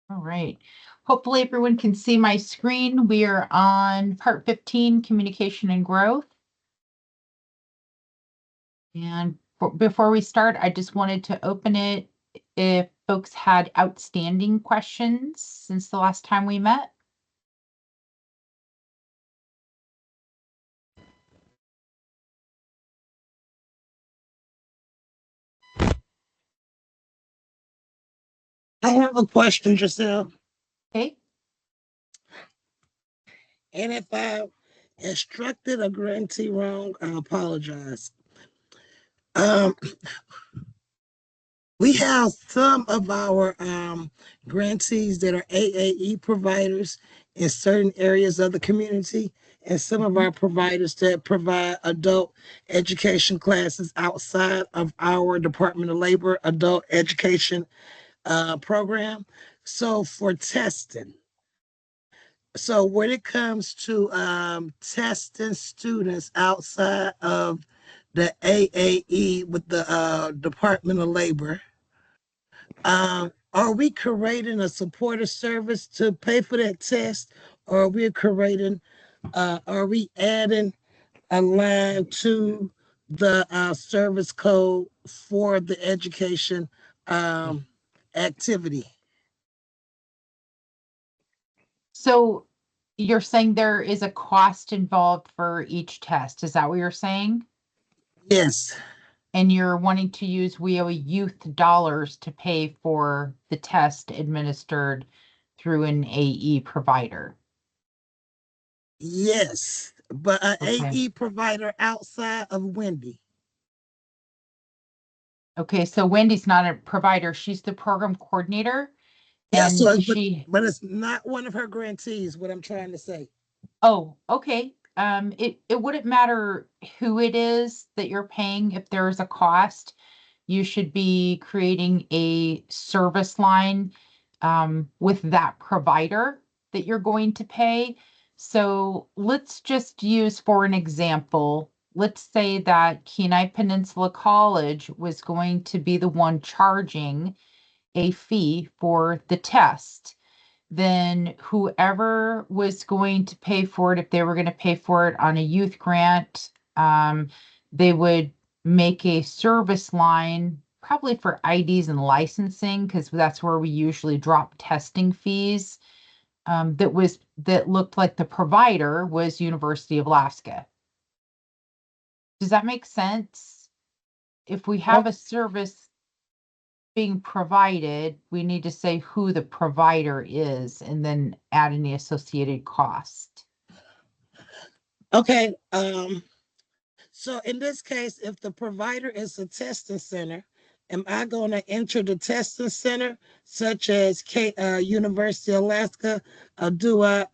All right. Hopefully everyone can see my screen. We are on part 15, communication and growth. And before we start, I just wanted to open it if folks had outstanding questions since the last time we met. I have a question, Giselle. Okay. And if I instructed a grantee wrong, I apologize. Um, we have some of our grantees that are AAE providers in certain areas of the community, and some of Mhm. our providers that provide adult education classes outside of our Department of Labor adult education program. So for testing, so when it comes to testing students outside of the AAE with the Department of Labor, are we creating a supportive service to pay for that test, or are we adding a line to the service code for the education um, activity? So you're saying there is a cost involved for each test. Is that what you're saying? Yes, And you're wanting to use WIOA youth dollars to pay for the test administered through an AE provider. yes, but an Okay. AE provider outside of Wendy. Okay, so Wendy's not a provider. She's the program coordinator Yeah, and so she, but it's not one of her grantees. What I'm trying to say. oh, okay. It wouldn't matter who it is that you're paying. If there's a cost, you should be creating a service line with that provider that you're going to pay. So let's just use for an example, let's say that Kenai Peninsula College was going to be the one charging a fee for the test. Then whoever was going to pay for it, if they were going to pay for it on a youth grant, they would make a service line probably for IDs and licensing because that's where we usually drop testing fees. That looked like the provider was University of Alaska. Does that make sense? If we have Oh, a service being provided, we need to say who the provider is and then add any associated cost. okay. So in this case, if the provider is a testing center, am I going to enter the testing center, such as University of Alaska, or do I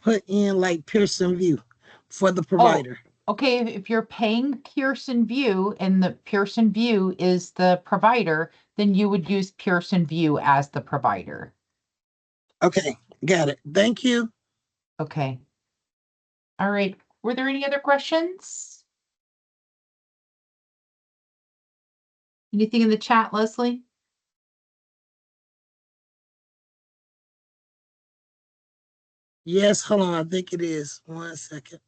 put in like Pearson View for the Oh, provider? okay. If you're paying Pearson View and the Pearson View is the provider, then you would use Pearson View as the provider. Okay, got it. Thank you. Okay. All right. Were there any other questions? Anything in the chat, Leslie? Yes, hold on. I think it is. 1 second.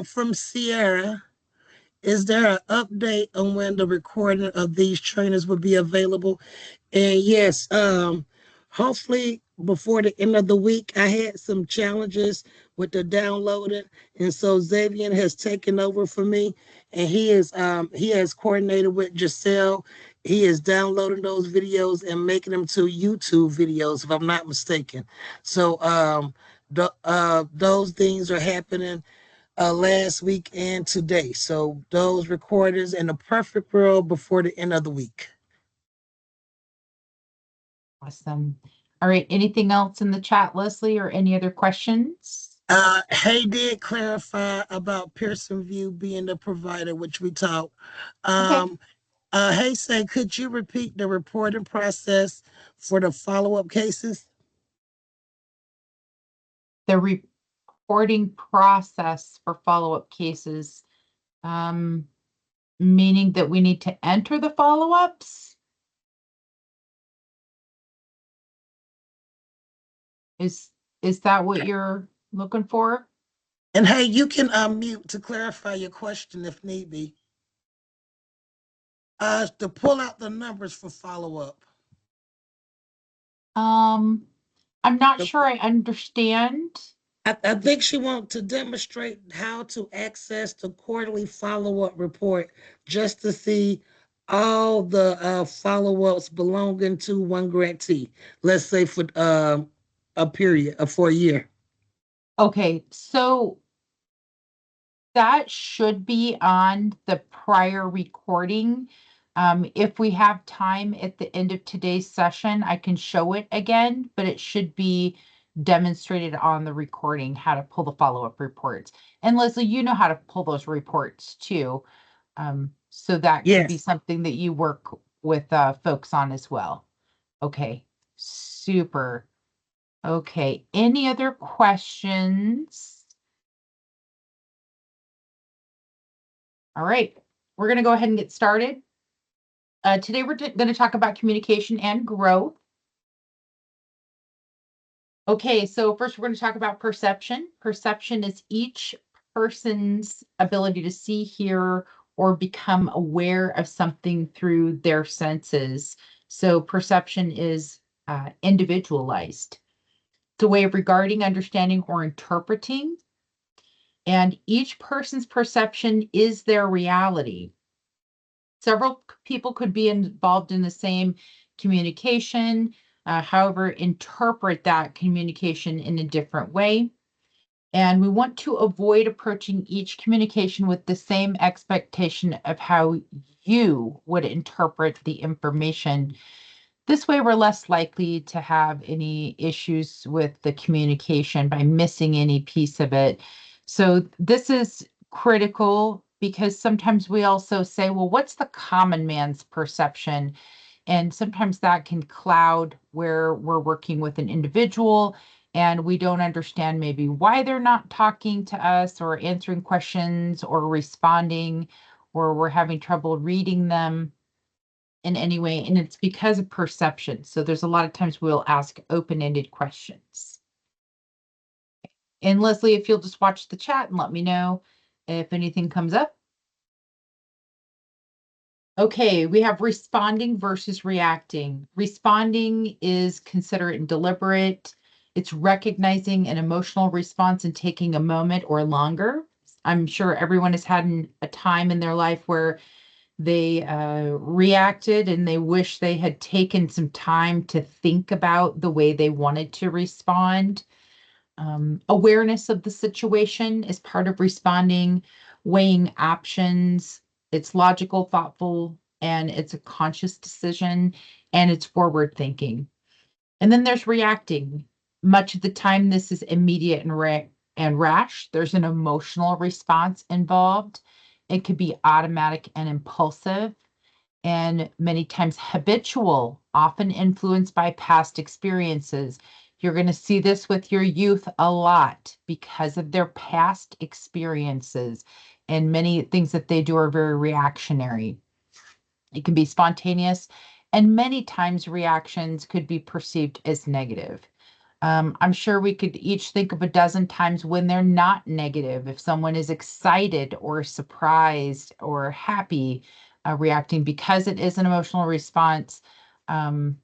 From Sierra. Is there an update on when the recording of these trainings will be available? And yes, hopefully before the end of the week. I had some challenges with the downloading, and so Xavier has taken over for me, and he has coordinated with Giselle. He is downloading those videos and making them to YouTube videos, if I'm not mistaken. So those things are happening last week and today. So those recordings in the perfect world before the end of the week. Awesome. All right. Anything else in the chat, Leslie, or any other questions? Hay did clarify about Pearson View being the provider, which we talked. Okay. Um, Hay said, could you repeat the reporting process for the follow-up cases? The reporting process for follow-up cases, um, meaning that we need to enter the follow-ups? Is is that what you're looking for? And hey, you can unmute to clarify your question if need be. To pull out the numbers for follow up. Um, I'm not sure I understand. I think she wants to demonstrate how to access the quarterly follow-up report just to see all the follow-ups belonging to one grantee. Let's say for a period for a year. Okay, so that should be on the prior recording. If we have time at the end of today's session, I can show it again, but it should be demonstrated on the recording how to pull the follow-up reports. And Leslie, you know how to pull those reports too. So that could be Yes. something that you work with folks on as well. Okay, super. Okay, any other questions? All right, we're going to go ahead and get started. Today, we're going to talk about communication and growth. Okay, so first, we're going to talk about perception. Perception is each person's ability to see, hear, or become aware of something through their senses. So, perception is individualized. It's a way of regarding, understanding, or interpreting. And each person's perception is their reality. Several people could be involved in the same communication, however, interpret that communication in a different way. And we want to avoid approaching each communication with the same expectation of how you would interpret the information. This way, we're less likely to have any issues with the communication by missing any piece of it. So, this is critical because sometimes we also say, well, what's the common man's perception? And sometimes that can cloud where we're working with an individual and we don't understand maybe why they're not talking to us or answering questions or responding, or we're having trouble reading them in any way, and it's because of perception. So there's a lot of times we'll ask open-ended questions. And Leslie, if you'll just watch the chat and let me know if anything comes up. Okay, we have responding versus reacting. Responding is considerate and deliberate. It's recognizing an emotional response and taking a moment or longer. I'm sure everyone has had a time in their life where they reacted and they wish they had taken some time to think about the way they wanted to respond. Awareness of the situation is part of responding, weighing options. It's logical, thoughtful, and it's a conscious decision, and it's forward thinking. And then there's reacting. Much of the time, this is immediate and rash. There's an emotional response involved. It could be automatic and impulsive, and many times habitual, often influenced by past experiences. You're going to see this with your youth a lot because of their past experiences, and many things that they do are very reactionary. It can be spontaneous, and many times reactions could be perceived as negative. I'm sure we could each think of a dozen times when they're not negative. If someone is excited or surprised or happy, reacting because it is an emotional response, um,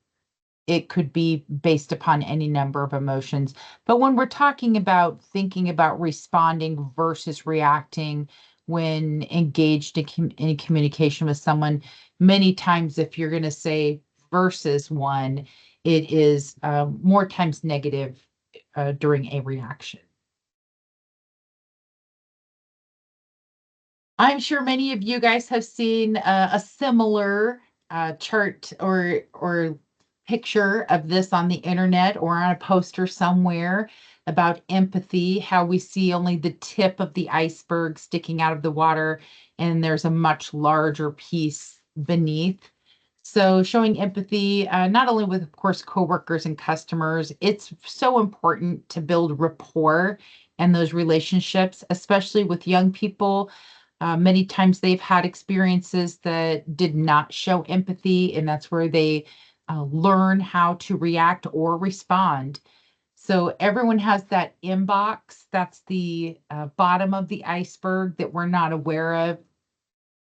it could be based upon any number of emotions. But when we're talking about thinking about responding versus reacting when engaged in communication with someone, many times if you're going to say versus one, it is more times negative during a reaction. I'm sure many of you guys have seen a similar chart or picture of this on the internet or on a poster somewhere about empathy, how we see only the tip of the iceberg sticking out of the water, and there's a much larger piece beneath. So showing empathy, not only with, of course, coworkers and customers, it's so important to build rapport and those relationships, especially with young people. Many times they've had experiences that did not show empathy, and that's where they learn how to react or respond. So everyone has that inbox. That's the bottom of the iceberg that we're not aware of.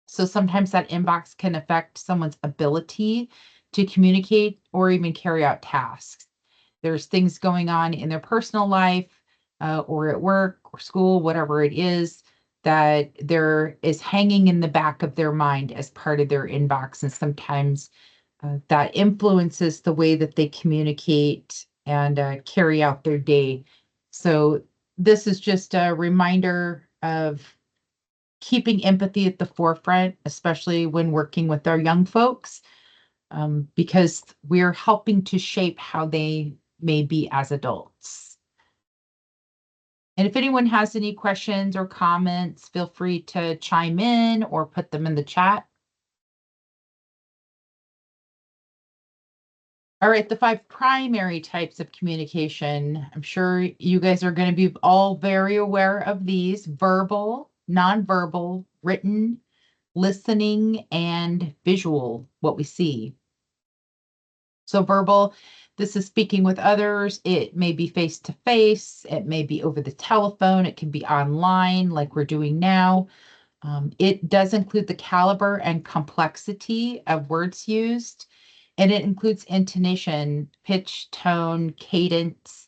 So sometimes that inbox can affect someone's ability to communicate or even carry out tasks. There's things going on in their personal life or at work or school, whatever it is, that there is hanging in the back of their mind as part of their inbox. And sometimes that influences the way that they communicate and carry out their day. So this is just a reminder of keeping empathy at the forefront, especially when working with our young folks, because we're helping to shape how they may be as adults. And if anyone has any questions or comments, feel free to chime in or put them in the chat. All right, the 5 primary types of communication. I'm sure you guys are going to be all very aware of these: verbal, nonverbal, written, listening, and visual, what we see. So verbal, this is speaking with others. It may be face to face. It may be over the telephone. It can be online like we're doing now. It does include the caliber and complexity of words used, and it includes intonation, pitch, tone, cadence.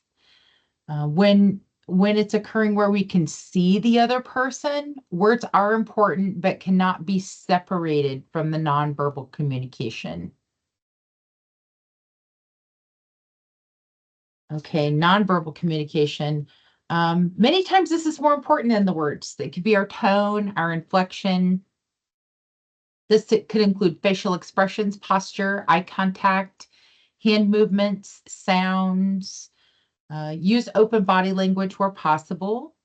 When it's occurring where we can see the other person, words are important but cannot be separated from the nonverbal communication. Okay, nonverbal communication. Many times this is more important than the words. It could be our tone, our inflection. Could include facial expressions, posture, eye contact, hand movements, sounds. Use open body language where possible.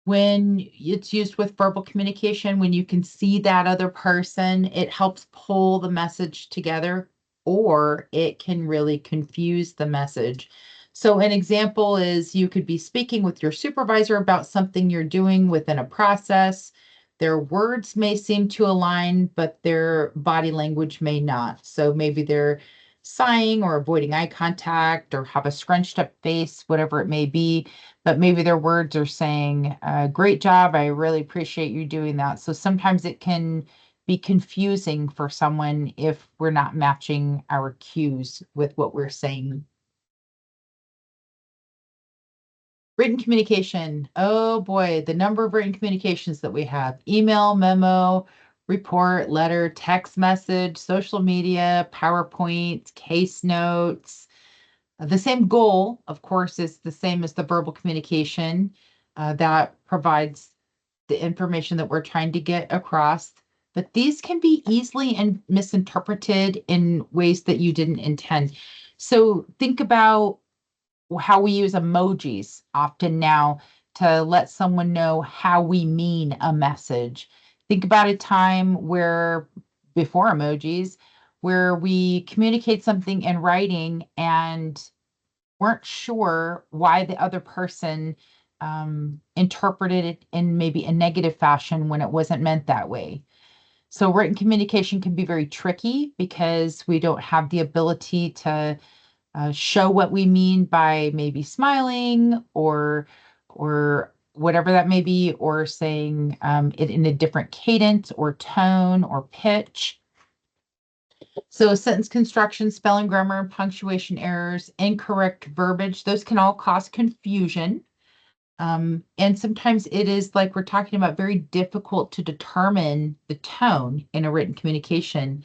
When it's used with verbal communication, when you can see that other person, it helps pull the message together, or it can really confuse the message. So an example is you could be speaking with your supervisor about something you're doing within a process. Their words may seem to align, but their body language may not. So maybe they're sighing or avoiding eye contact or have a scrunched up face, whatever it may be, but maybe their words are saying, great job, I really appreciate you doing that. So sometimes it can be confusing for someone if we're not matching our cues with what we're saying. Written communication. Oh boy, the number of written communications that we have: email, memo, report, letter, text message, social media, PowerPoint, case notes. The same goal, of course, is the same as the verbal communication that provides the information that we're trying to get across. But these can be easily and misinterpreted in ways that you didn't intend. So think about how we use emojis often now to let someone know how we mean a message. Think about a time where, before emojis, where we communicate something in writing and weren't sure why the other person interpreted it in maybe a negative fashion when it wasn't meant that way. So written communication can be very tricky because we don't have the ability to show what we mean by maybe smiling or whatever that may be, or saying it in a different cadence or tone or pitch. So sentence construction, spelling, grammar, and punctuation errors, incorrect verbiage, those can all cause confusion. And sometimes it is, like we're talking about, very difficult to determine the tone in a written communication.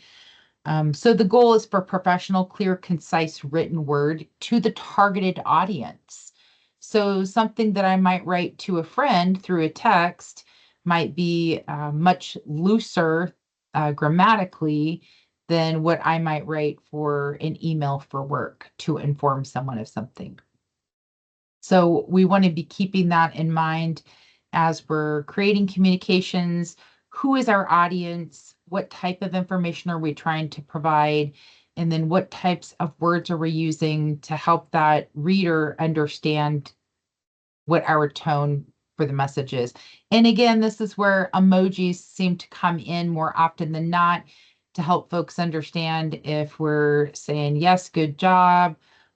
So the goal is for professional, clear, concise written word to the targeted audience. So something that I might write to a friend through a text might be much looser grammatically than what I might write for an email for work to inform someone of something. So we want to be keeping that in mind as we're creating communications. Who is our audience? What type of information are we trying to provide? And then what types of words are we using to help that reader understand what our tone for the message is? And again, this is where emojis seem to come in more often than not to help folks understand if we're saying, yes, good job,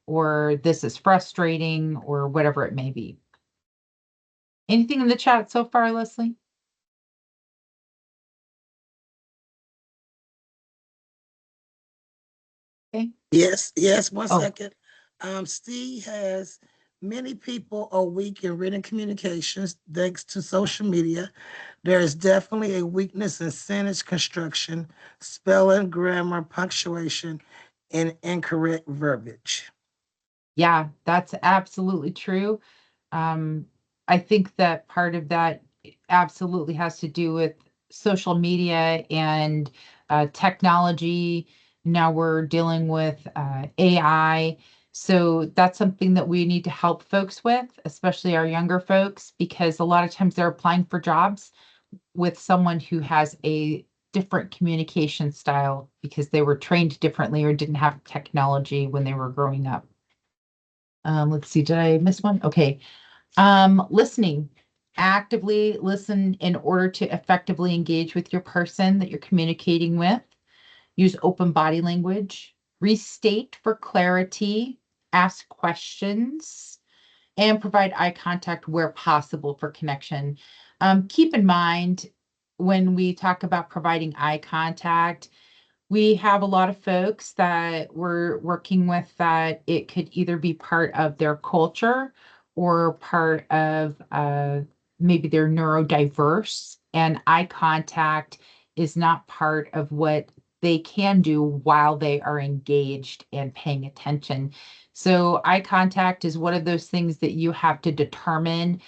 or this is frustrating, or whatever it may be. Anything in the chat so far, Leslie? Okay. Yes, one Oh, second. Steve has many people are weak in written communications thanks to social media. There is definitely a weakness in sentence construction, spelling, grammar, punctuation, and incorrect verbiage. yeah, that's absolutely true. Um, I think that part of that absolutely has to do with social media and technology. Now we're dealing with AI. So that's something that we need to help folks with, especially our younger folks, because a lot of times they're applying for jobs with someone who has a different communication style because they were trained differently or didn't have technology when they were growing up. Let's see, did I miss one? Okay. Listening. Actively listen in order to effectively engage with your person that you're communicating with. Use open body language. Restate for clarity. Ask questions and provide eye contact where possible for connection. Keep in mind when we talk about providing eye contact, we have a lot of folks that we're working with that it could either be part of their culture or part of maybe they're neurodiverse, and eye contact is not part of what they can do while they are engaged and paying attention. So, eye contact is one of those things that you have to determine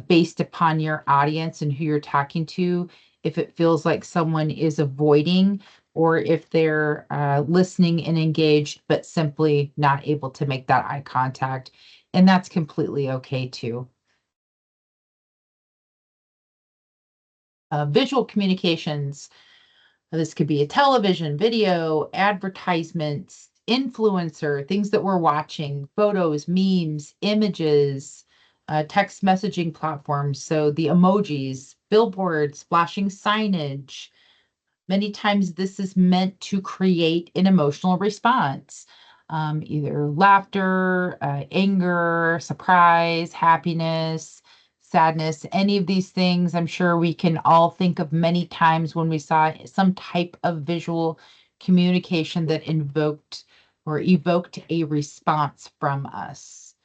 based upon your audience and who you're talking to. If it feels like someone is avoiding, or if they're listening and engaged, but simply not able to make that eye contact. And that's completely okay too. Visual communications. This could be a television, video, advertisements, influencer, things that we're watching, photos, memes, images, text messaging platforms. So the emojis, billboards, flashing signage. Many times, this is meant to create an emotional response, either laughter, anger, surprise, happiness, sadness, any of these things. I'm sure we can all think of many times when we saw some type of visual communication that invoked or evoked a response from us.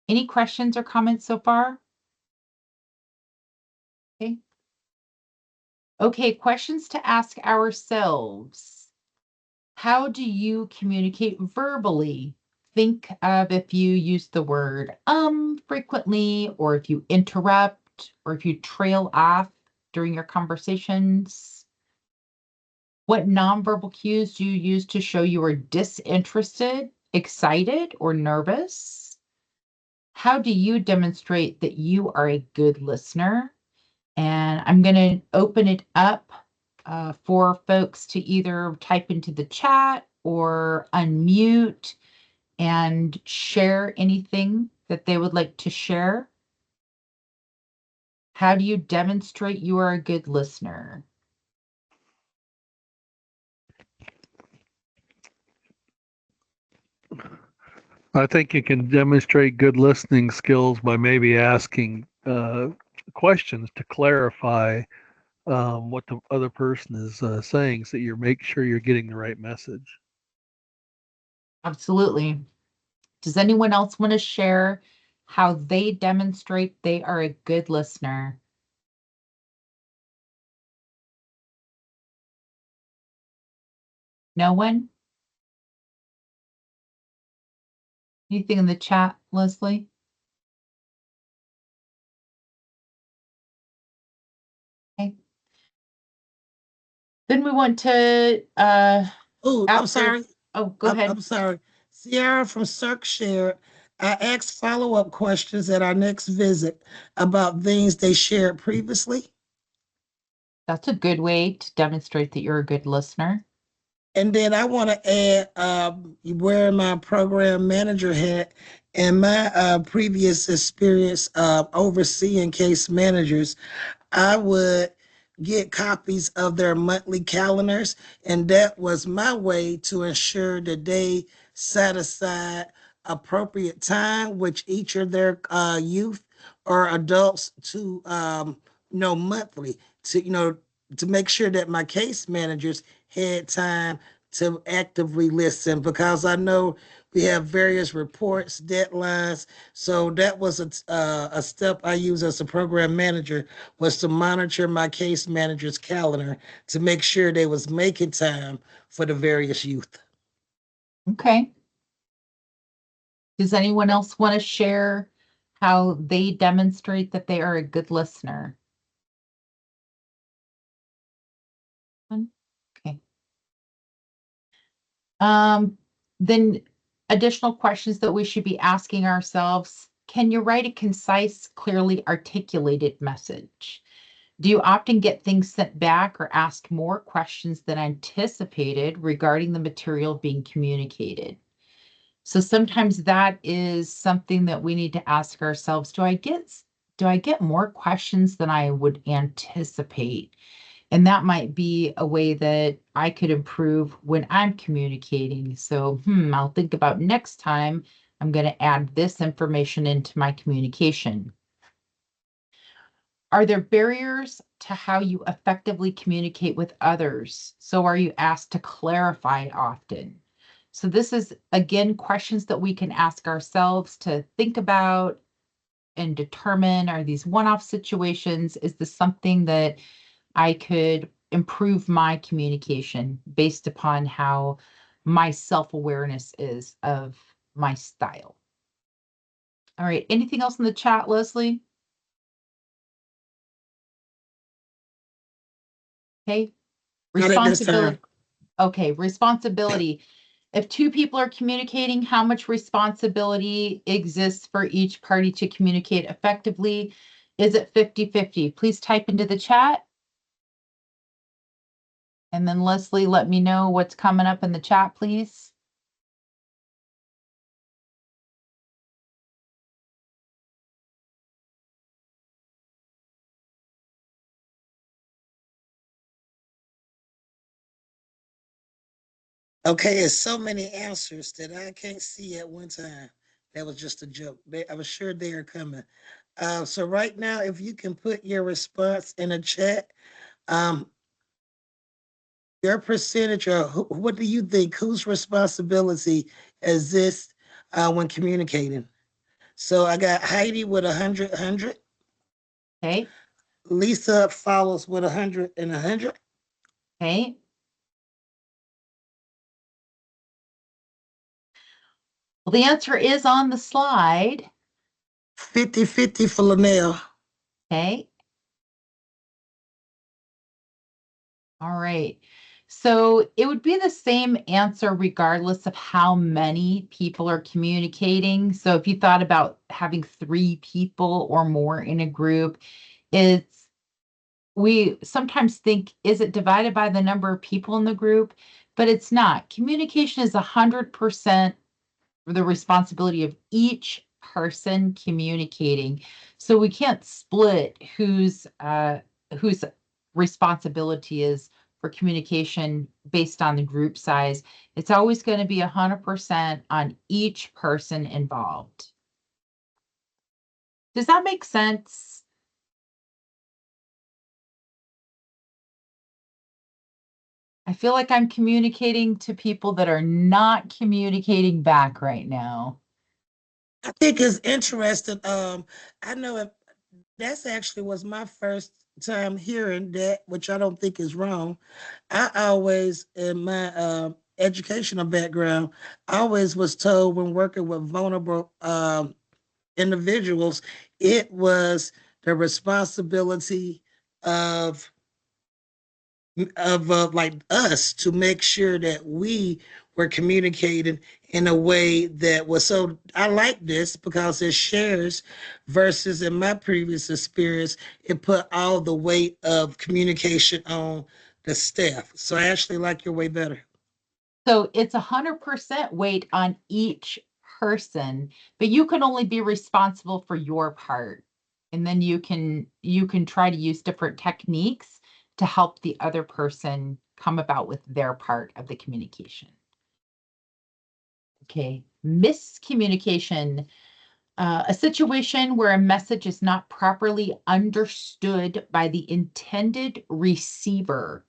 Any questions or comments so far? Okay. Okay, questions to ask ourselves. How do you communicate verbally? Think of if you use the word frequently, or if you interrupt, or if you trail off during your conversations. What nonverbal cues do you use to show you are disinterested, excited, or nervous? How do you demonstrate that you are a good listener? And I'm going to open it up for folks to either type into the chat or unmute and share anything that they would like to share. How do you demonstrate you are a good listener? I think you can demonstrate good listening skills by maybe asking questions to clarify what the other person is saying, so you make sure you're getting the right message. Absolutely. Does anyone else want to share how they demonstrate they are a good listener? No one? Anything in the chat, Leslie? Okay. Then we want to Oh, I'm after, sorry. oh, go ahead. I'm sorry. Sierra from Cirque shared, I asked follow-up questions at our next visit about things they shared previously. That's a good way to demonstrate that you're a good listener. And then I want to add, wearing my program manager hat and my previous experience overseeing case managers, I would get copies of their monthly calendars, and that was my way to ensure that they set aside appropriate time, which each of their youth or adults to monthly to to make sure that my case managers had time to actively listen, because I know we have various reports, deadlines. So that was a step I use as a program manager, was to monitor my case manager's calendar to make sure they was making time for the various youth. Okay. Does anyone else want to share how they demonstrate that they are a good listener? Okay. Then additional questions that we should be asking ourselves. Can you write a concise, clearly articulated message? Do you often get things sent back or ask more questions than anticipated regarding the material being communicated? So sometimes that is something that we need to ask ourselves. Do I get more questions than I would anticipate? And that might be a way that I could improve when I'm communicating. So, I'll think about next time I'm going to add this information into my communication. Are there barriers to how you effectively communicate with others? So are you asked to clarify often? So this is, again, questions that we can ask ourselves to think about and determine, are these one-off situations? Is this something that I could improve my communication based upon how my self-awareness is of my style? All right. Anything else in the chat, Leslie? Okay. Not at this time. Responsibility. Okay. Responsibility. If two people are communicating, how much responsibility exists for each party to communicate effectively? Is it 50-50? Please type into the chat. And then Leslie, let me know what's coming up in the chat, please. Okay, it's so many answers that I can't see at one time. That was just a joke. I was sure they are coming. So right now, if you can put your response in a chat, um, your percentage, or what do you think? Whose responsibility is this when communicating? So I got Heidi with 100. Okay. Lisa follows with 100 and 100. Okay. Well, the answer is on the slide. 50-50 for Linnell. Okay. All right. So it would be the same answer regardless of how many people are communicating. So if you thought about having 3 people or more in a group, we sometimes think, is it divided by the number of people in the group? But it's not. Communication is 100% the responsibility of each person communicating. So we can't split whose responsibility is for communication based on the group size. It's always going to be 100% on each person involved. Does that make sense? I feel like I'm communicating to people that are not communicating back right now. I think it's interesting. I know that's actually was my first time hearing that, which I don't think is wrong. I always, in my educational background, I always was told when working with vulnerable individuals, it was the responsibility of like us to make sure that we were communicating in a way that was. So I like this because it shares, versus in my previous experience it put all the weight of communication on the staff. So I actually like your way better. So it's 100% weight on each person, but you can only be responsible for your part. And then you can try to use different techniques to help the other person come about with their part of the communication. Okay, miscommunication. A situation where a message is not properly understood by the intended receiver.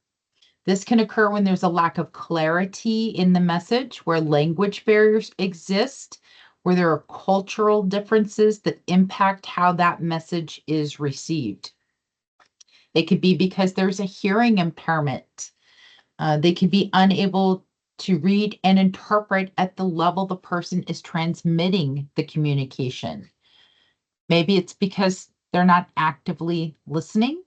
This can occur when there's a lack of clarity in the message, where language barriers exist, where there are cultural differences that impact how that message is received. It could be because there's a hearing impairment. They could be unable to read and interpret at the level the person is transmitting the communication. Maybe it's because they're not actively listening.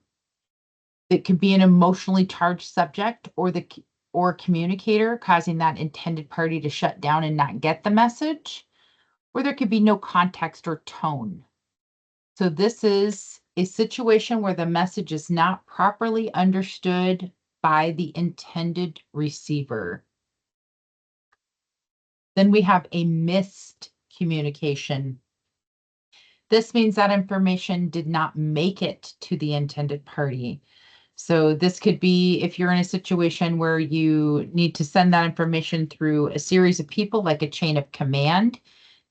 It could be an emotionally charged subject or communicator causing that intended party to shut down and not get the message, or there could be no context or tone. So this is a situation where the message is not properly understood by the intended receiver. Then we have a missed communication. This means that information did not make it to the intended party. So this could be if you're in a situation where you need to send that information through a series of people, like a chain of command,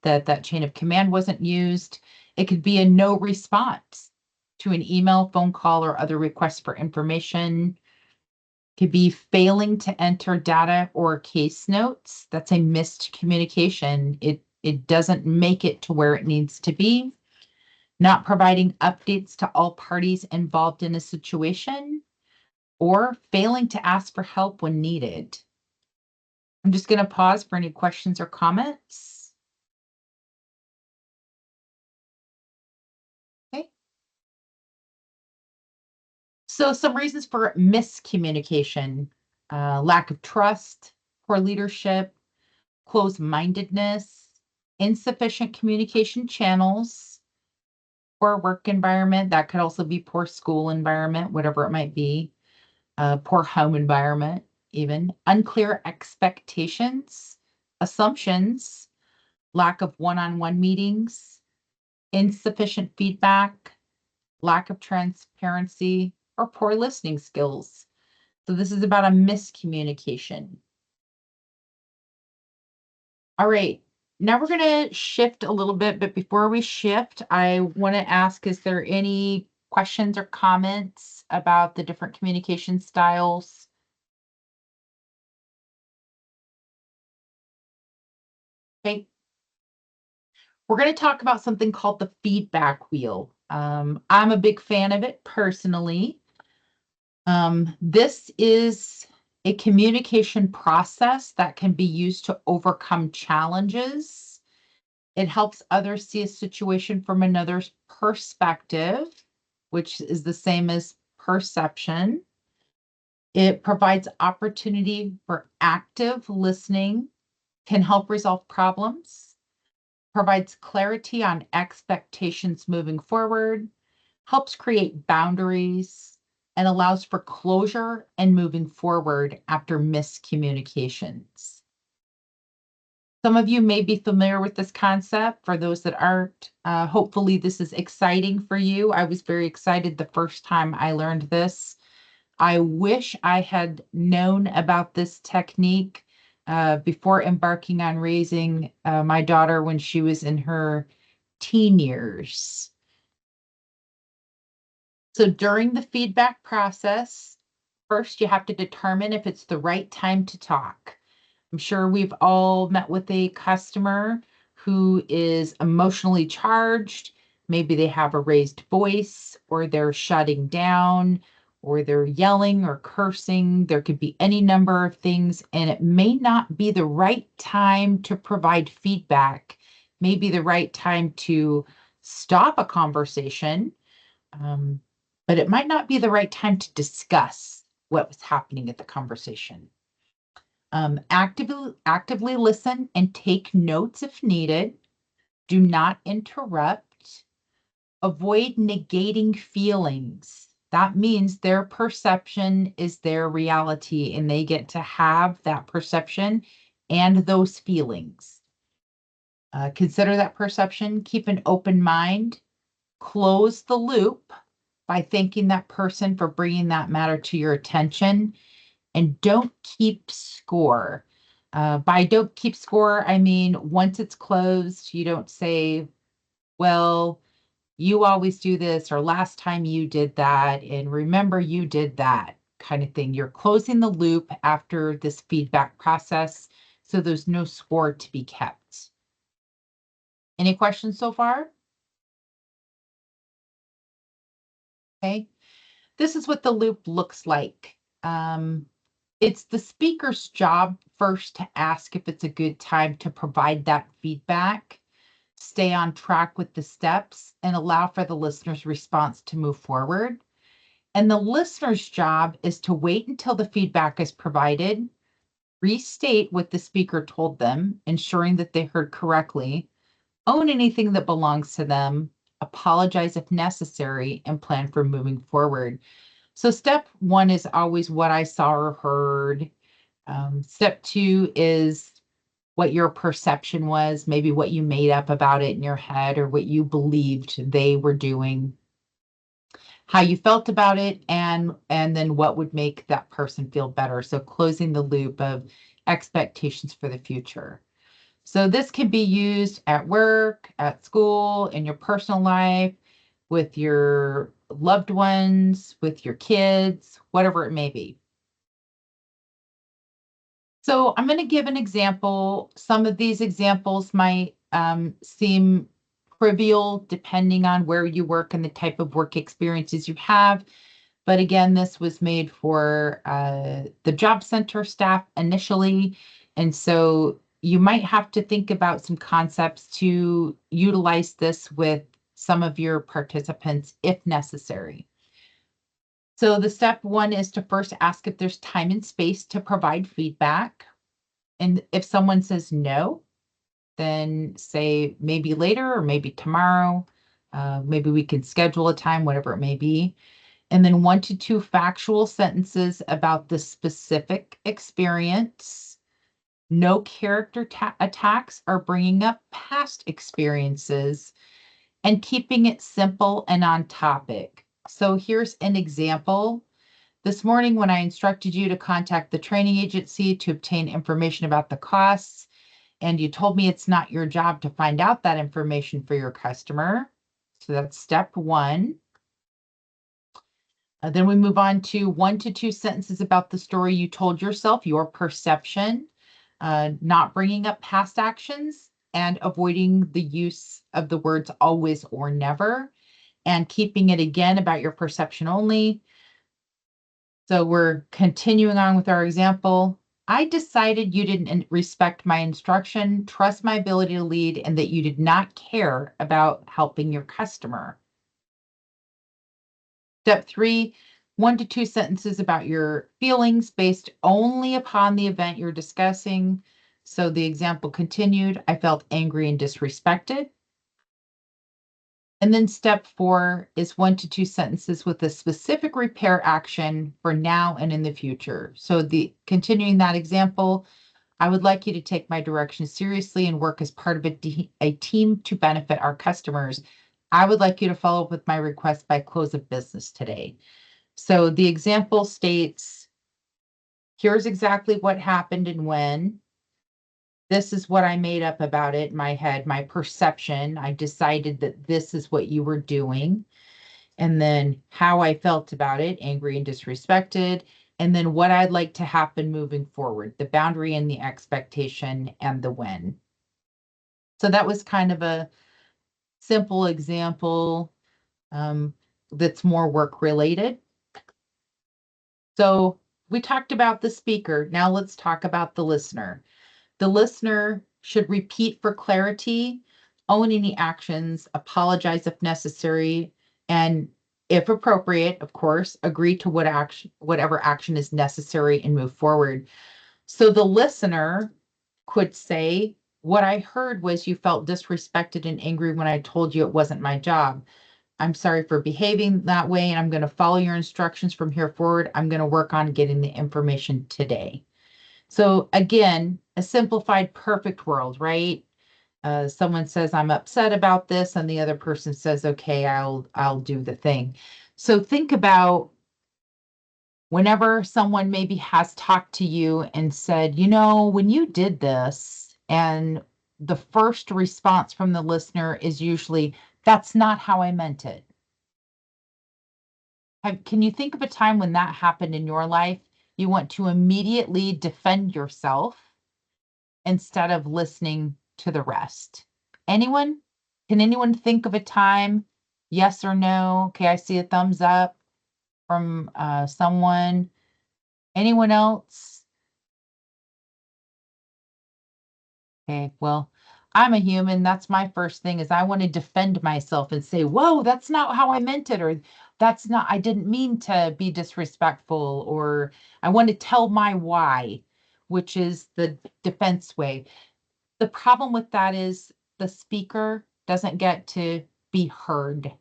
that chain of command wasn't used. It could be a no response to an email, phone call, or other requests for information. Could be failing to enter data or case notes. That's a missed communication. It doesn't make it to where it needs to be. Not providing updates to all parties involved in a situation, or failing to ask for help when needed. I'm just going to pause for any questions or comments. Okay. So some reasons for miscommunication: lack of trust, poor leadership, closed-mindedness, insufficient communication channels, poor work environment. That could also be poor school environment, whatever it might be, poor home environment, even unclear expectations, assumptions, lack of one-on-one meetings, insufficient feedback, lack of transparency, or poor listening skills. So this is about a miscommunication. All right, now we're going to shift a little bit, but before we shift, I want to ask, is there any questions or comments about the different communication styles? Okay. We're going to talk about something called the feedback wheel. I'm a big fan of it personally. This is a communication process that can be used to overcome challenges. It helps others see a situation from another's perspective, which is the same as perception. It provides opportunity for active listening, can help resolve problems, provides clarity on expectations moving forward, helps create boundaries, and allows for closure and moving forward after miscommunications. Some of you may be familiar with this concept. For those that aren't, hopefully this is exciting for you. I was very excited the first time I learned this. I wish I had known about this technique before embarking on raising my daughter when she was in her teen years. So during the feedback process, first you have to determine if it's the right time to talk. I'm sure we've all met with a customer who is emotionally charged. Maybe they have a raised voice, or they're shutting down, or they're yelling or cursing. There could be any number of things, and it may not be the right time to provide feedback. Maybe the right time to stop a conversation, but it might not be the right time to discuss what was happening at the conversation. Actively listen and take notes if needed. Do not interrupt. Avoid negating feelings. That means their perception is their reality, and they get to have that perception and those feelings. Consider that perception. Keep an open mind. Close the loop by thanking that person for bringing that matter to your attention, and don't keep score. By don't keep score, I mean, once it's closed, you don't say, well, you always do this, or last time you did that, and remember you did that kind of thing. You're closing the loop after this feedback process, so there's no score to be kept. Any questions so far? Okay. This is what the loop looks like. It's the speaker's job first to ask if it's a good time to provide that feedback, stay on track with the steps, and allow for the listener's response to move forward. And the listener's job is to wait until the feedback is provided, restate what the speaker told them, ensuring that they heard correctly, own anything that belongs to them, apologize if necessary, and plan for moving forward. So step one is always what I saw or heard. Step two is what your perception was, maybe what you made up about it in your head or what you believed they were doing, how you felt about it, and then what would make that person feel better. So closing the loop of expectations for the future. So this can be used at work, at school, in your personal life, with your loved ones, with your kids, whatever it may be. So I'm going to give an example. Some of these examples might seem trivial depending on where you work and the type of work experiences you have. But again, this was made for the job center staff initially. And so you might have to think about some concepts to utilize this with some of your participants if necessary. So the step one is to first ask if there's time and space to provide feedback. And if someone says no, then say maybe later or maybe tomorrow. Maybe we can schedule a time, whatever it may be. And then 1 to 2 factual sentences about the specific experience. No character attacks or bringing up past experiences, and keeping it simple and on topic. So here's an example. This morning, when I instructed you to contact the training agency to obtain information about the costs, and you told me it's not your job to find out that information for your customer. So that's step one. Then we move on to 1 to 2 sentences about the story you told yourself, your perception, not bringing up past actions, and avoiding the use of the words always or never, and keeping it again about your perception only. So we're continuing on with our example. I decided you didn't respect my instruction, trust my ability to lead, and that you did not care about helping your customer. Step 3, 1 to 2 sentences about your feelings based only upon the event you're discussing. So the example continued, I felt angry and disrespected. And then step 4 is 1 to 2 sentences with a specific repair action for now and in the future. So the continuing that example, I would like you to take my direction seriously and work as part of a team to benefit our customers. I would like you to follow up with my request by close of business today. So the example states, here's exactly what happened and when. This is what I made up about it in my head, my perception. I decided that this is what you were doing. And then how I felt about it, angry and disrespected. And then what I'd like to happen moving forward, the boundary and the expectation and the when. So that was kind of a simple example that's more work related. So we talked about the speaker. Now let's talk about the listener. The listener should repeat for clarity, own any actions, apologize if necessary, and if appropriate, of course, agree to whatever action is necessary and move forward. So the listener could say, what I heard was you felt disrespected and angry when I told you it wasn't my job. I'm sorry for behaving that way, and I'm going to follow your instructions from here forward. I'm going to work on getting the information today. So again, a simplified perfect world, right? Someone says, I'm upset about this, and the other person says, okay, I'll do the thing. So think about Whenever someone maybe has talked to you and said, when you did this, and the first response from the listener is usually, that's not how I meant it. Can you think of a time when that happened in your life? You want to immediately defend yourself instead of listening to the rest. Anyone? Can anyone think of a time? Yes or no? Okay, I see a thumbs up from someone. Anyone else? Okay, well, I'm a human. That's my first thing is I want to defend myself and say, whoa, that's not how I meant it, or I didn't mean to be disrespectful, or I want to tell my why, which is the defense way. The problem with that is the speaker doesn't get to be heard.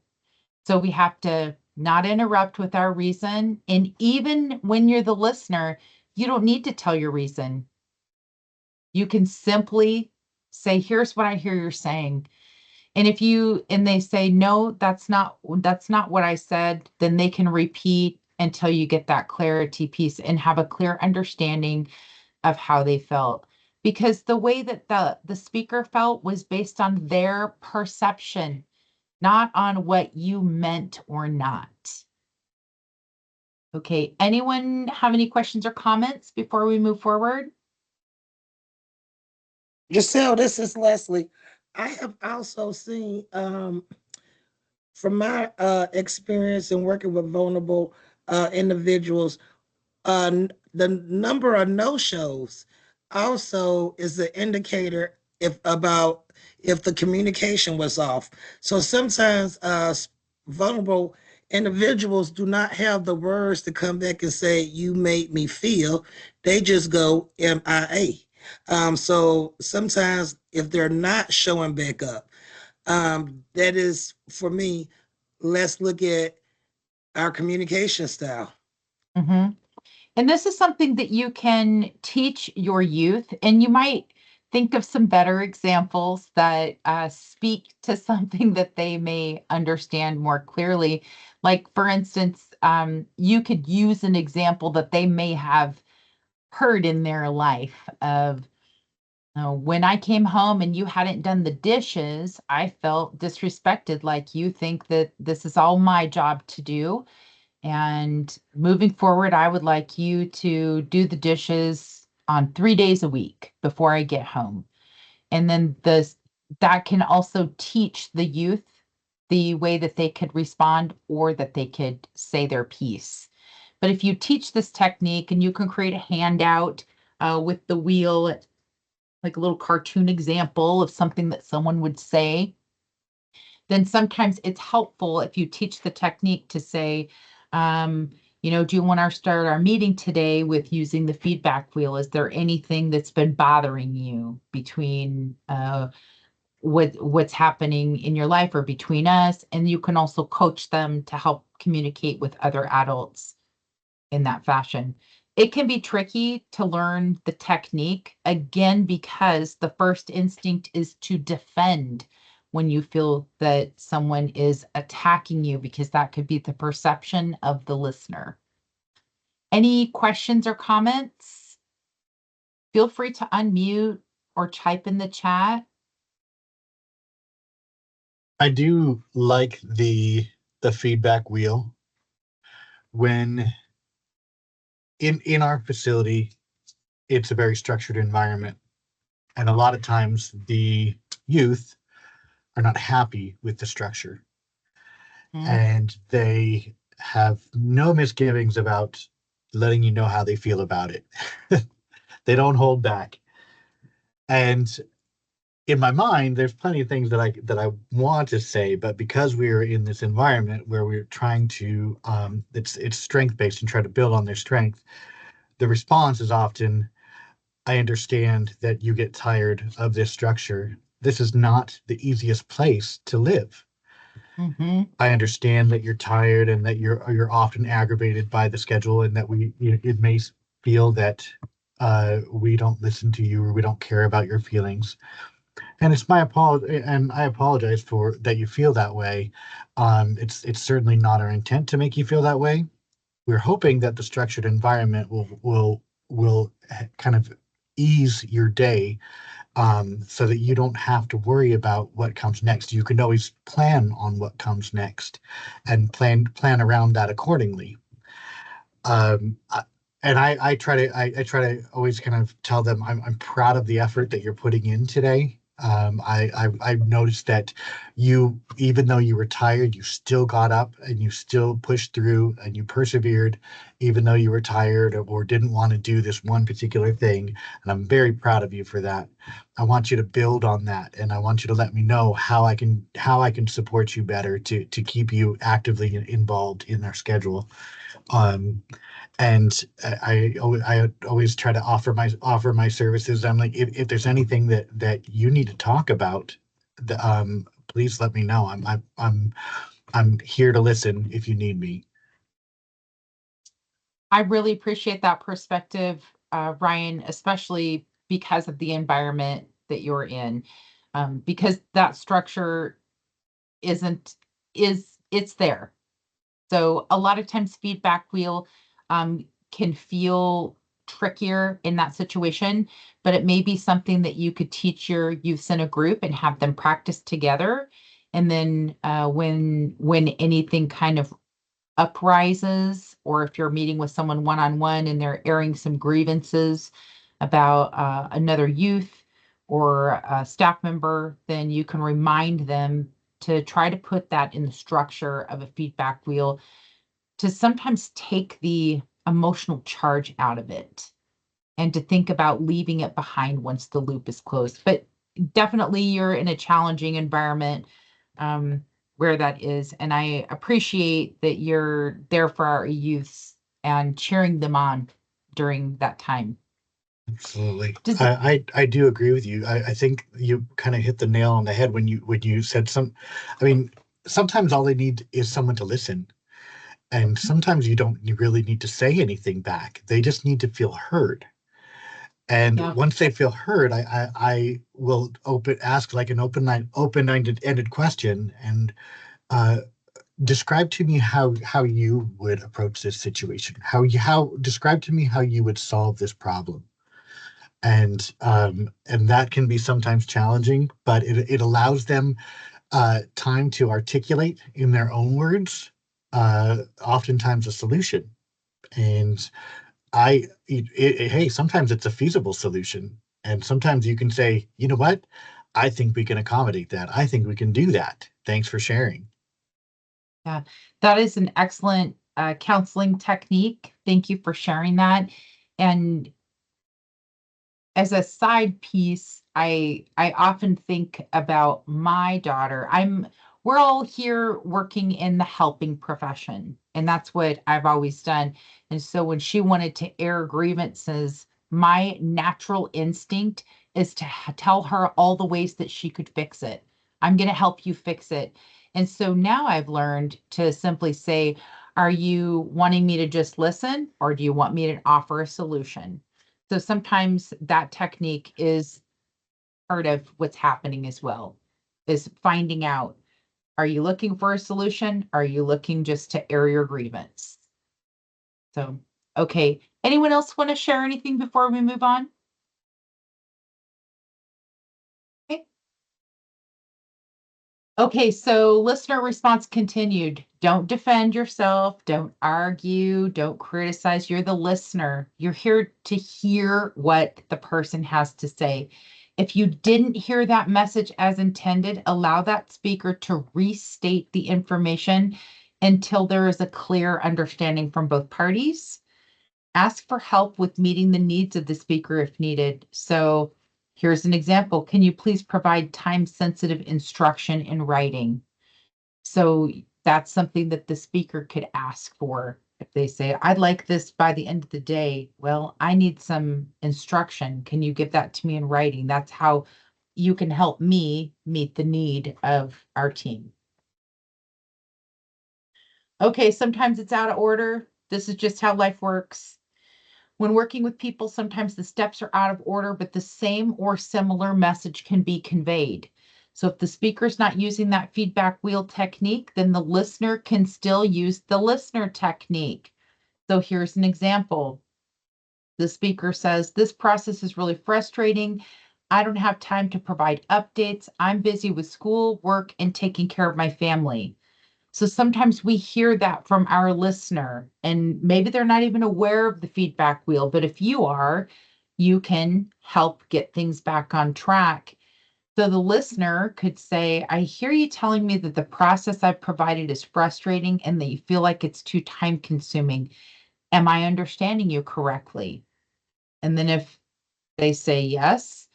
So we have to not interrupt with our reason. And even when you're the listener, you don't need to tell your reason. You can simply say, here's what I hear you're saying. And they say, no, that's not what I said, then they can repeat until you get that clarity piece and have a clear understanding of how they felt. Because the way that the speaker felt was based on their perception, not on what you meant or not. Okay, anyone have any questions or comments before we move forward? Giselle, this is Leslie. I have also seen from my experience in working with vulnerable individuals, the number of no shows also is an indicator if the communication was off. So sometimes vulnerable individuals do not have the words to come back and say, you made me feel. They just go MIA. So sometimes if they're not showing back up, that is for me, let's look at our communication style. Mm-hmm. And this is something that you can teach your youth, and you might think of some better examples that speak to something that they may understand more clearly. Like, for instance, you could use an example that they may have heard in their life of, when I came home and you hadn't done the dishes, I felt disrespected, like you think that this is all my job to do. And moving forward, I would like you to do the dishes on 3 days a week before I get home. And then that can also teach the youth the way that they could respond or that they could say their piece. But if you teach this technique and you can create a handout with the wheel, like a little cartoon example of something that someone would say, then sometimes it's helpful if you teach the technique to say, do you want to start our meeting today with using the feedback wheel? Is there anything that's been bothering you between what's happening in your life or between us? And you can also coach them to help communicate with other adults in that fashion. It can be tricky to learn the technique, again, because the first instinct is to defend when you feel that someone is attacking you, because that could be the perception of the listener. Any questions or comments? Feel free to unmute or type in the chat. I do like the feedback wheel. When in our facility, it's a very structured environment, and a lot of times the youth are not happy with the structure, and they have no misgivings about letting you know how they feel about it. They don't hold back. And in my mind, there's plenty of things that I want to say, but because we're in this environment where we're trying to, it's strength based and try to build on their strength, the response is often, I understand that you get tired of this structure. This is not the easiest place to live. Mm-hmm. I understand that you're tired and that you're often aggravated by the schedule, and that it may feel that we don't listen to you or we don't care about your feelings. And it's my apology, and I apologize for that you feel that way. It's certainly not our intent to make you feel that way. we're hoping that the structured environment will kind of ease your day, so that you don't have to worry about what comes next. You can always plan on what comes next and plan around that accordingly. And I try to always kind of tell them I'm proud of the effort that you're putting in today. I've noticed that you, even though you were tired, you still got up and you still pushed through and you persevered, even though you were tired or didn't want to do this one particular thing. And I'm very proud of you for that. I want you to build on that, and I want you to let me know how I can support you better to keep you actively involved in our schedule. Um, and I always try to offer my services. I'm like, if there's anything that you need to talk about, please let me know. I'm here to listen if you need me. I really appreciate that perspective, Ryan, especially because of the environment that you're in. Because that structure isn't is it's there. So a lot of times feedback wheel can feel trickier in that situation, but it may be something that you could teach your youths in a group and have them practice together. And then when anything kind of uprises, or if you're meeting with someone one-on-one and they're airing some grievances about another youth or a staff member, then you can remind them to try to put that in the structure of a feedback wheel to sometimes take the emotional charge out of it and to think about leaving it behind once the loop is closed. But definitely you're in a challenging environment um, where that is. And I appreciate that you're there for our youths and cheering them on during that time. Absolutely. Does it, I do agree with you. I think you kind of hit the nail on the head when you said I mean, sometimes all they need is someone to listen. And sometimes you really need to say anything back. They just need to feel heard. And yeah, once they feel heard, I will ask like an open-ended question, and uh, describe to me how you would approach this situation. How describe to me how you would solve this problem. And that can be sometimes challenging, but it allows them time to articulate in their own words, oftentimes a solution. And hey, sometimes it's a feasible solution. And sometimes you can say, you know what? I think we can accommodate that. I think we can do that. Thanks for sharing. yeah, that is an excellent counseling technique. Thank you for sharing that. And as a side piece, I often think about my daughter. We're all here working in the helping profession, and that's what I've always done. And so when she wanted to air grievances, my natural instinct is to tell her all the ways that she could fix it. I'm going to help you fix it. And so now I've learned to simply say, are you wanting me to just listen, or do you want me to offer a solution? So sometimes that technique is part of what's happening as well, is finding out, are you looking for a solution? Are you looking just to air your grievance? So, okay. Anyone else want to share anything before we move on? Okay. Okay, so listener response continued. Don't defend yourself. Don't argue. Don't criticize. You're the listener. You're here to hear what the person has to say. If you didn't hear that message as intended, allow that speaker to restate the information until there is a clear understanding from both parties. Ask for help with meeting the needs of the speaker if needed. So here's an example. Can you please provide time-sensitive instruction in writing? So that's something that the speaker could ask for. If they say, I'd like this by the end of the day, well, I need some instruction. Can you give that to me in writing? That's how you can help me meet the need of our team. Okay, sometimes it's out of order. This is just how life works. When working with people, sometimes the steps are out of order, but the same or similar message can be conveyed. So if the speaker's not using that feedback wheel technique, then the listener can still use the listener technique. So here's an example. The speaker says, "This process is really frustrating. I don't have time to provide updates. I'm busy with school, work, and taking care of my family." So sometimes we hear that from our listener, and maybe they're not even aware of the feedback wheel, but if you are, you can help get things back on track. So the listener could say, "I hear you telling me that the process I've provided is frustrating and that you feel like it's too time consuming. Am I understanding you correctly?" And then if they say yes,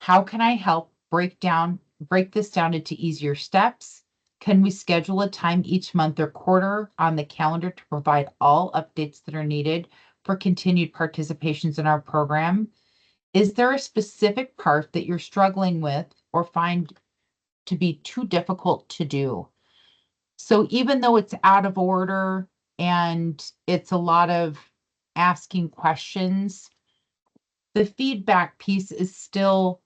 "How can I help break this down into easier steps? Can we schedule a time each month or quarter on the calendar to provide all updates that are needed for continued participations in our program? Is there a specific part that you're struggling with or find to be too difficult to do?" So even though it's out of order and it's a lot of asking questions, the feedback piece is still,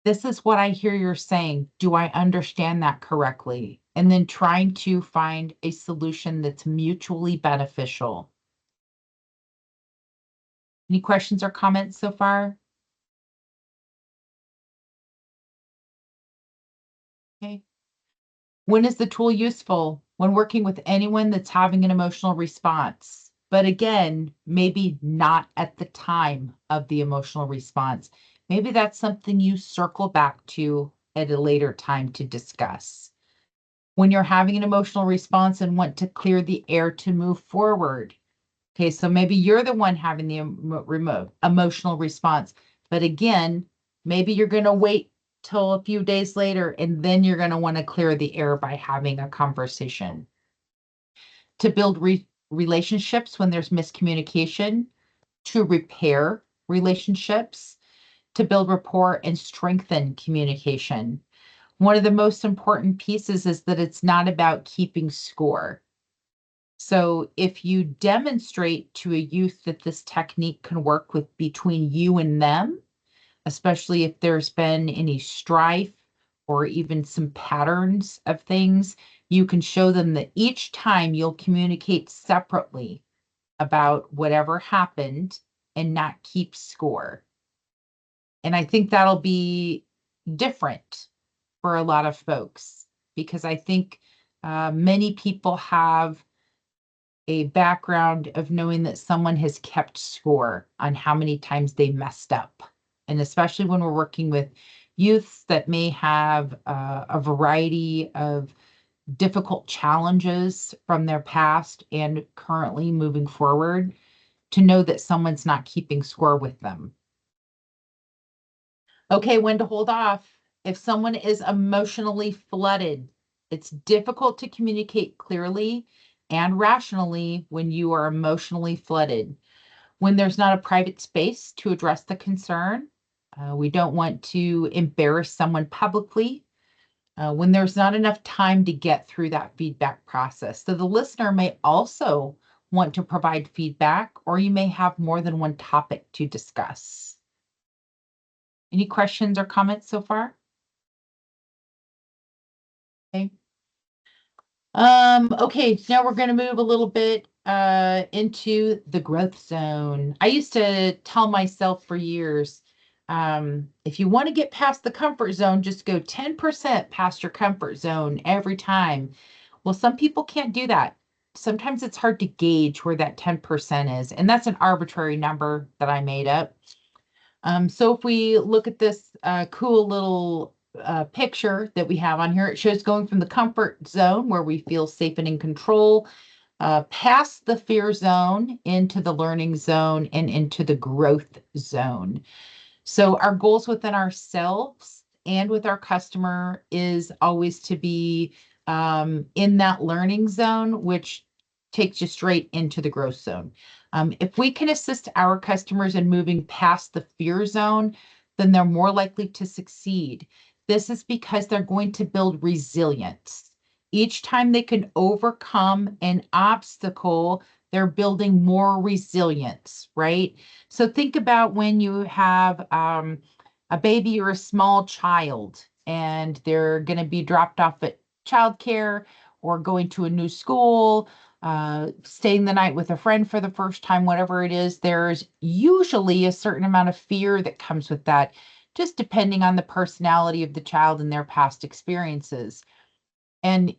"This is what I hear you're saying. Do I understand that correctly?" And then trying to find a solution that's mutually beneficial. Any questions or comments so far? Okay. When is the tool useful? When working with anyone that's having an emotional response. But again, maybe not at the time of the emotional response. Maybe that's something you circle back to at a later time to discuss. When you're having an emotional response and want to clear the air to move forward. Okay, so maybe you're the one having the remote emotional response, but again, maybe you're going to wait till a few days later and then you're going to want to clear the air by having a conversation. To build relationships when there's miscommunication, to repair relationships, to build rapport and strengthen communication. One of the most important pieces is that it's not about keeping score. So if you demonstrate to a youth that this technique can work with between you and them, especially if there's been any strife or even some patterns of things, you can show them that each time you'll communicate separately about whatever happened and not keep score. And I think that'll be different for a lot of folks because I think many people have a background of knowing that someone has kept score on how many times they messed up. And especially when we're working with youths that may have a variety of difficult challenges from their past and currently moving forward, to know that someone's not keeping score with them. Okay, when to hold off. If someone is emotionally flooded, it's difficult to communicate clearly and rationally when you are emotionally flooded. When there's not a private space to address the concern, we don't want to embarrass someone publicly. When there's not enough time to get through that feedback process. So the listener may also want to provide feedback, or you may have more than one topic to discuss. Any questions or comments so far? Okay. Okay, now we're going to move a little bit into the growth zone. I used to tell myself for years, if you want to get past the comfort zone, just go 10% past your comfort zone every time. Well, some people can't do that. Sometimes it's hard to gauge where that 10% is, and that's an arbitrary number that I made up. So if we look at this cool little picture that we have on here, it shows going from the comfort zone where we feel safe and in control, past the fear zone, into the learning zone, and into the growth zone. So our goals within ourselves and with our customer is always to be in that learning zone, which takes you straight into the growth zone. If we can assist our customers in moving past the fear zone, then they're more likely to succeed. This is because they're going to build resilience. Each time they can overcome an obstacle, they're building more resilience, right? So think about when you have a baby or a small child and they're going to be dropped off at childcare or going to a new school. staying the night with a friend for the first time, whatever it is, there's usually a certain amount of fear that comes with that, just depending on the personality of the child and their past experiences. And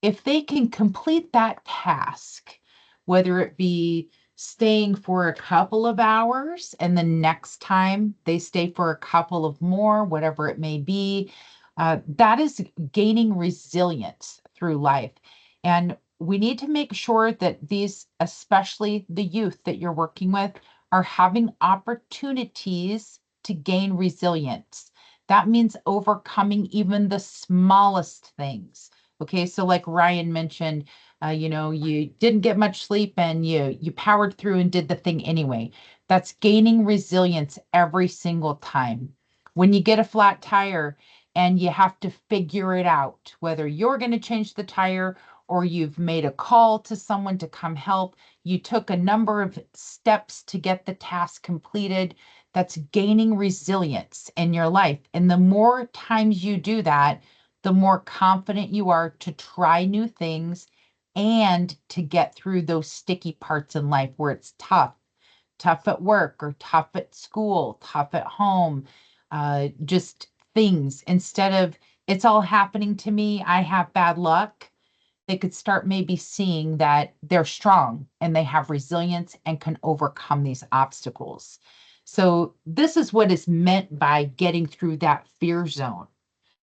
if they can complete that task, whether it be staying for a couple of hours and the next time they stay for a couple of more, whatever it may be, that is gaining resilience through life. And we need to make sure that these, especially the youth that you're working with, are having opportunities to gain resilience. That means overcoming even the smallest things. Okay, so like Ryan mentioned, you didn't get much sleep and you powered through and did the thing anyway. That's gaining resilience every single time. When you get a flat tire and you have to figure it out, whether you're going to change the tire or you've made a call to someone to come help, you took a number of steps to get the task completed. That's gaining resilience in your life. And the more times you do that, the more confident you are to try new things and to get through those sticky parts in life where it's tough at work or tough at school, tough at home, just things. Instead of it's all happening to me, I have bad luck, they could start maybe seeing that they're strong and they have resilience and can overcome these obstacles. So, this is what is meant by getting through that fear zone.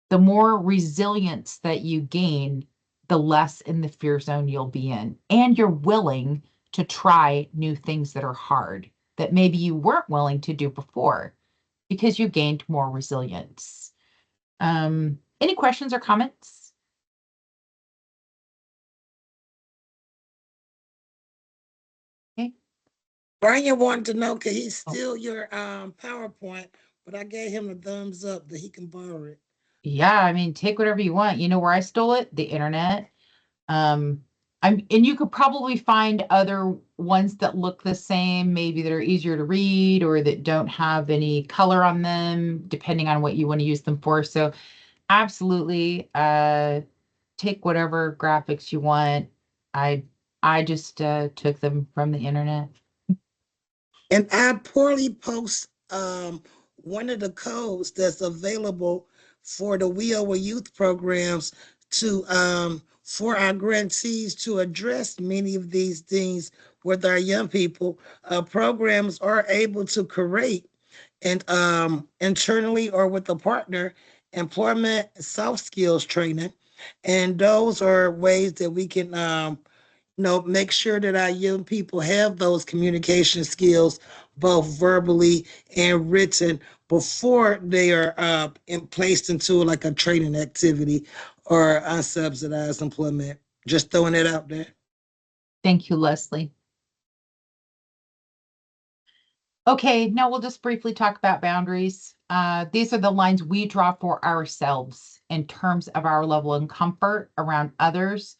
The more resilience that you gain, the less in the fear zone you'll be in. And you're willing to try new things that are hard that maybe you weren't willing to do before because you gained more resilience. Any questions or comments? Okay. Brian wanted to know, can he steal your PowerPoint? But I gave him a thumbs up that he can borrow it. Yeah, I mean, take whatever you want. You know where I stole it? The internet. And you could probably find other ones that look the same, maybe that are easier to read or that don't have any color on them, depending on what you want to use them for. So absolutely, take whatever graphics you want. I I just took them from the internet. And I poorly post one of the codes that's available for the WIOA youth programs to for our grantees to address many of these things with our young people. Programs are able to create and internally or with a partner employment soft skills training, and those are ways that we can make sure that our young people have those communication skills, both verbally and written, before they are placed into like a training activity or unsubsidized employment. Just throwing it out there. Thank you, Leslie. Okay, now we'll just briefly talk about boundaries. These are the lines we draw for ourselves in terms of our level of comfort around others.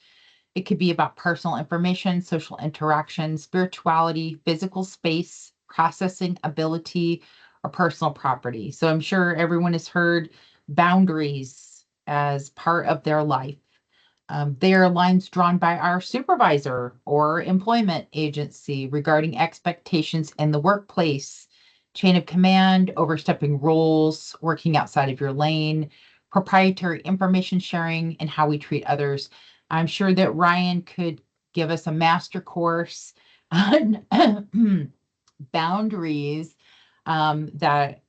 It could be about personal information, social interaction, spirituality, physical space, processing ability, or personal property. So I'm sure everyone has heard boundaries as part of their life. They are lines drawn by our supervisor or employment agency regarding expectations in the workplace, chain of command, overstepping roles, working outside of your lane, proprietary information sharing, and how we treat others. I'm sure that Ryan could give us a master course on boundaries that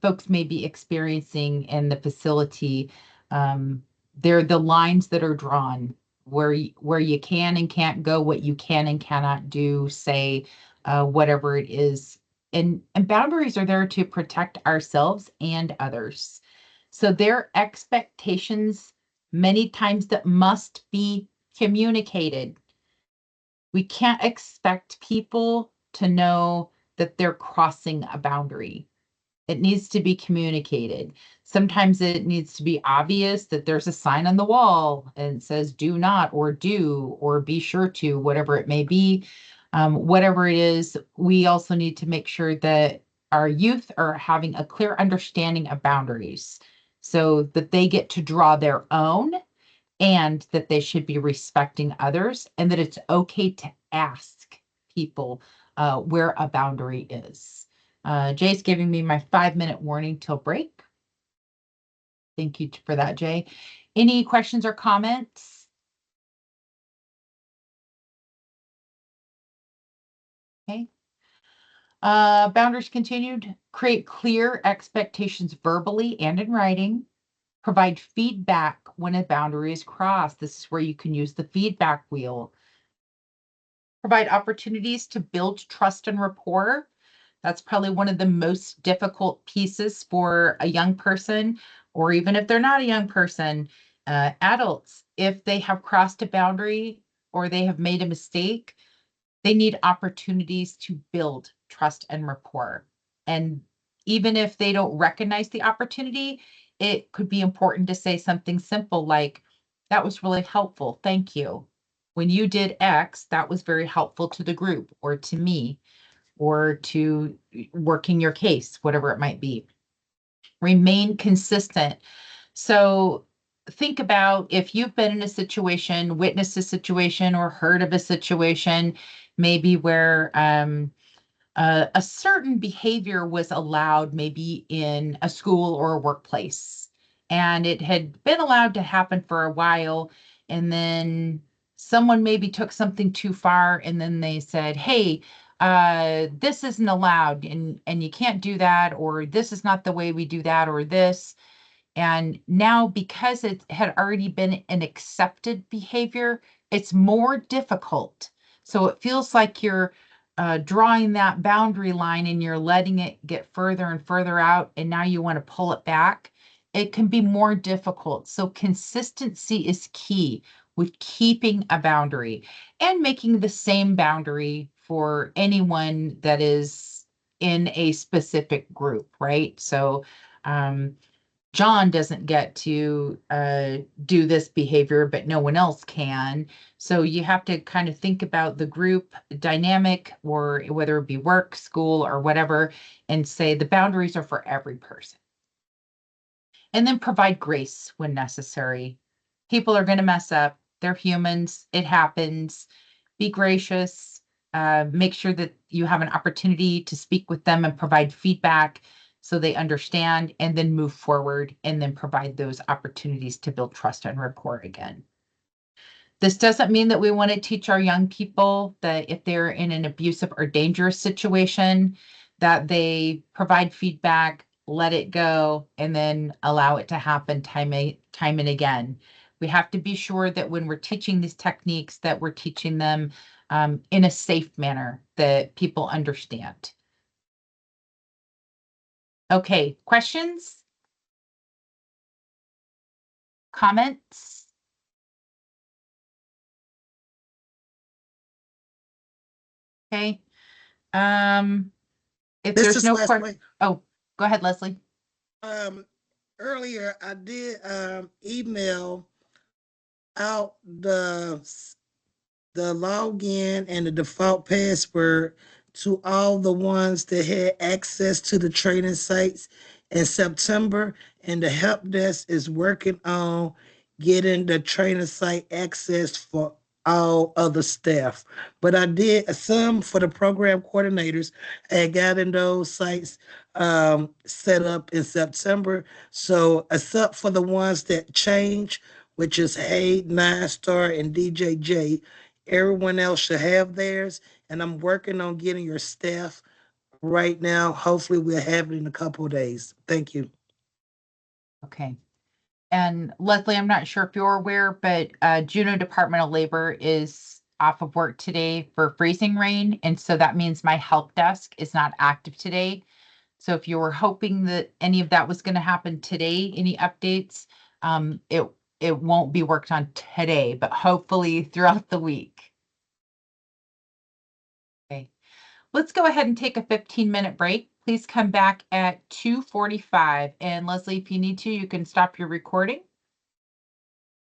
folks may be experiencing in the facility. They're the lines that are drawn where you can and can't go, what you can and cannot do, say, whatever it is. And boundaries are there to protect ourselves and others. So there are expectations many times that must be communicated. We can't expect people to know that they're crossing a boundary. It needs to be communicated. Sometimes it needs to be obvious that there's a sign on the wall and it says do not or do or be sure to, whatever it may be. Whatever it is, we also need to make sure that our youth are having a clear understanding of boundaries so that they get to draw their own and that they should be respecting others, and that it's okay to ask people where a boundary is. Jay's giving me my 5-minute warning till break. Thank you for that, Jay. Any questions or comments? Okay. Boundaries continued. Create clear expectations verbally and in writing. Provide feedback when a boundary is crossed. This is where you can use the feedback wheel. Provide opportunities to build trust and rapport. That's probably one of the most difficult pieces for a young person, or even if they're not a young person, adults, if they have crossed a boundary or they have made a mistake, they need opportunities to build trust and rapport. And even if they don't recognize the opportunity, it could be important to say something simple like, that was really helpful. Thank you. When you did X, that was very helpful to the group or to me or to working your case, whatever it might be. Remain consistent. So think about if you've been in a situation, witnessed a situation, or heard of a situation, maybe where a certain behavior was allowed, maybe in a school or a workplace, and it had been allowed to happen for a while, and then someone maybe took something too far, and then they said, "Hey, this isn't allowed, and you can't do that, or this is not the way we do that, or this." And now, because it had already been an accepted behavior, it's more difficult. So it feels like you're drawing that boundary line and you're letting it get further and further out, and now you want to pull it back. It can be more difficult. So consistency is key with keeping a boundary and making the same boundary for anyone that is in a specific group, right? So, John doesn't get to do this behavior, but no one else can. So you have to kind of think about the group dynamic, or whether it be work, school, or whatever, and say the boundaries are for every person. And then provide grace when necessary. People are going to mess up. They're humans. It happens. Be gracious. Make sure that you have an opportunity to speak with them and provide feedback so they understand, and then move forward, and then provide those opportunities to build trust and rapport again. This doesn't mean that we want to teach our young people that if they're in an abusive or dangerous situation, that they provide feedback, let it go, and then allow it to happen time and again. We have to be sure that when we're teaching these techniques, that we're teaching them in a safe manner that people understand. Okay, questions? Comments? Okay. If This there's is no question, Leslie. oh, go ahead, Leslie. Um, Earlier I did email out the login and the default password to all the ones that had access to the training sites in September, and the help desk is working on getting the training site access for all other staff. But I did some for the program coordinators and gotten those sites set up in September. So except for the ones that change, which is Hay, Nine Star, and DJJ, everyone else should have theirs, and I'm working on getting your staff right now. Hopefully, we'll have it in a couple of days. Thank you. Okay. And Leslie, I'm not sure if you're aware, but Juneau Department of Labor is off of work today for freezing rain. And so that means my help desk is not active today. So if you were hoping that any of that was going to happen today, any updates, it won't be worked on today, but hopefully throughout the week. Okay. Let's go ahead and take a 15-minute break. Please come back at 2:45. And Leslie, if you need to, you can stop your recording.